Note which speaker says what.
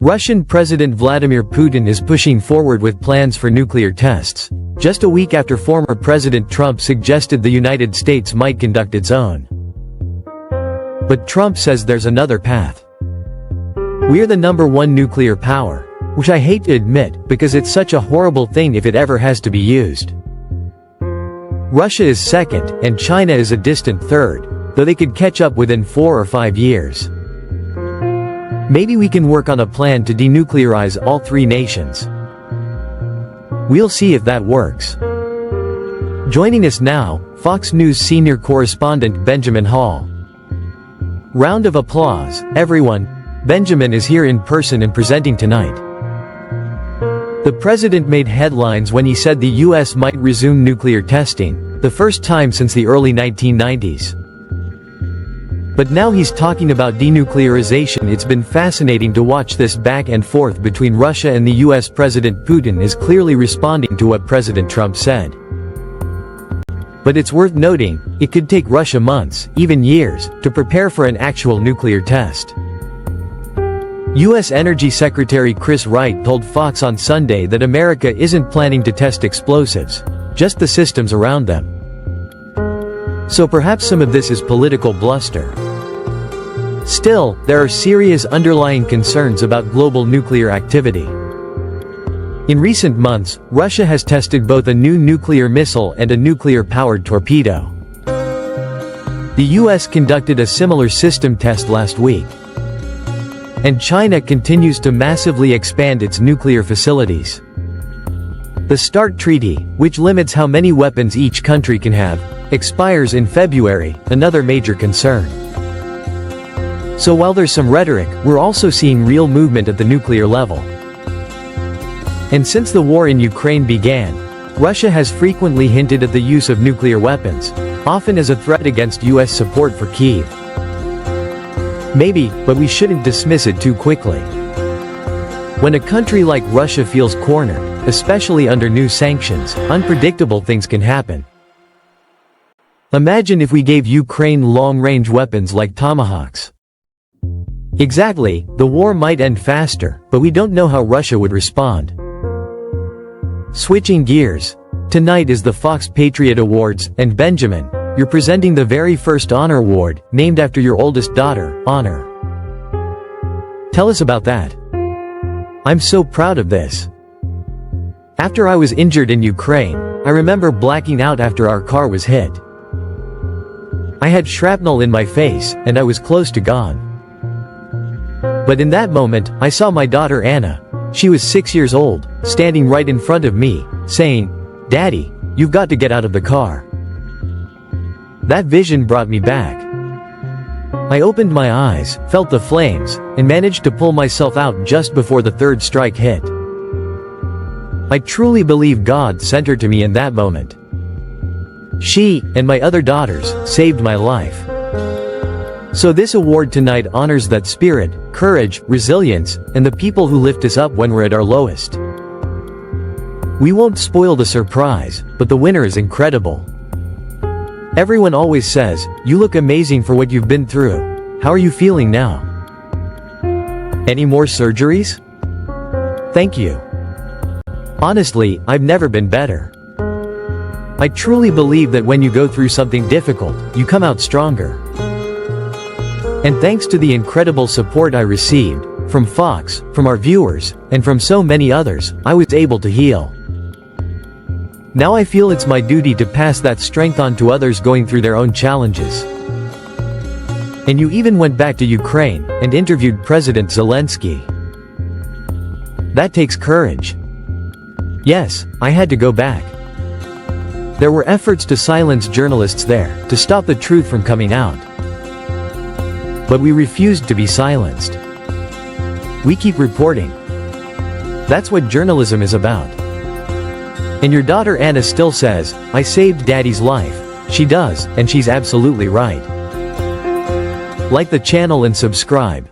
Speaker 1: Russian President Vladimir Putin is pushing forward with plans for nuclear tests, just a week after former President Trump suggested the United States might conduct its own. But Trump says there's another path. We're the #1 nuclear power, which I hate to admit because it's such a horrible thing if it ever has to be used. Russia is second, and China is a distant third, though they could catch up within 4 or 5 years. Maybe we can work on a plan to denuclearize all 3 nations. We'll see if that works. Joining us now, Fox News senior correspondent Benjamin Hall. Round of applause, everyone. Benjamin is here in person and presenting tonight. The president made headlines when he said the US might resume nuclear testing, the first time since the early 1990s. But now he's talking about denuclearization. It's been fascinating to watch this back and forth between Russia and the US. President Putin is clearly responding to what President Trump said. But it's worth noting, it could take Russia months, even years, to prepare for an actual nuclear test. U.S. Energy Secretary Chris Wright told Fox on Sunday that America isn't planning to test explosives, just the systems around them. So perhaps some of this is political bluster. Still, there are serious underlying concerns about global nuclear activity. In recent months, Russia has tested both a new nuclear missile and a nuclear-powered torpedo. The U.S. conducted a similar system test last week. And China continues to massively expand its nuclear facilities. The START Treaty, which limits how many weapons each country can have, expires in February, another major concern. So while there's some rhetoric, we're also seeing real movement at the nuclear level. And since the war in Ukraine began, Russia has frequently hinted at the use of nuclear weapons, often as a threat against US support for Kyiv. Maybe, but we shouldn't dismiss it too quickly. When a country like Russia feels cornered, especially under new sanctions, unpredictable things can happen. Imagine if we gave Ukraine long-range weapons like Tomahawks. Exactly, the war might end faster, but we don't know how Russia would respond. Switching gears. Tonight is the Fox Patriot Awards, and Benjamin, you're presenting the very first honor award, named after your oldest daughter, Honor. Tell us about that. I'm so proud of this. After I was injured in Ukraine, I remember blacking out after our car was hit. I had shrapnel in my face, and I was close to gone. But in that moment, I saw my daughter Anna. She was 6 years old, standing right in front of me, saying, "Daddy, you've got to get out of the car." That vision brought me back. I opened my eyes, felt the flames, and managed to pull myself out just before the third strike hit. I truly believe God sent her to me in that moment. She, and my other daughters, saved my life. So this award tonight honors that spirit, courage, resilience, and the people who lift us up when we're at our lowest. We won't spoil the surprise, but the winner is incredible. Everyone always says, "You look amazing for what you've been through. How are you feeling now? Any more surgeries?" Thank you. Honestly, I've never been better. I truly believe that when you go through something difficult, you come out stronger. And thanks to the incredible support I received, from Fox, from our viewers, and from so many others, I was able to heal. Now I feel it's my duty to pass that strength on to others going through their own challenges. And you even went back to Ukraine, and interviewed President Zelensky. That takes courage. Yes, I had to go back. There were efforts to silence journalists there, to stop the truth from coming out. But we refused to be silenced. We keep reporting. That's what journalism is about. And your daughter Anna still says, "I saved Daddy's life." She does, and she's absolutely right. Like the channel and subscribe.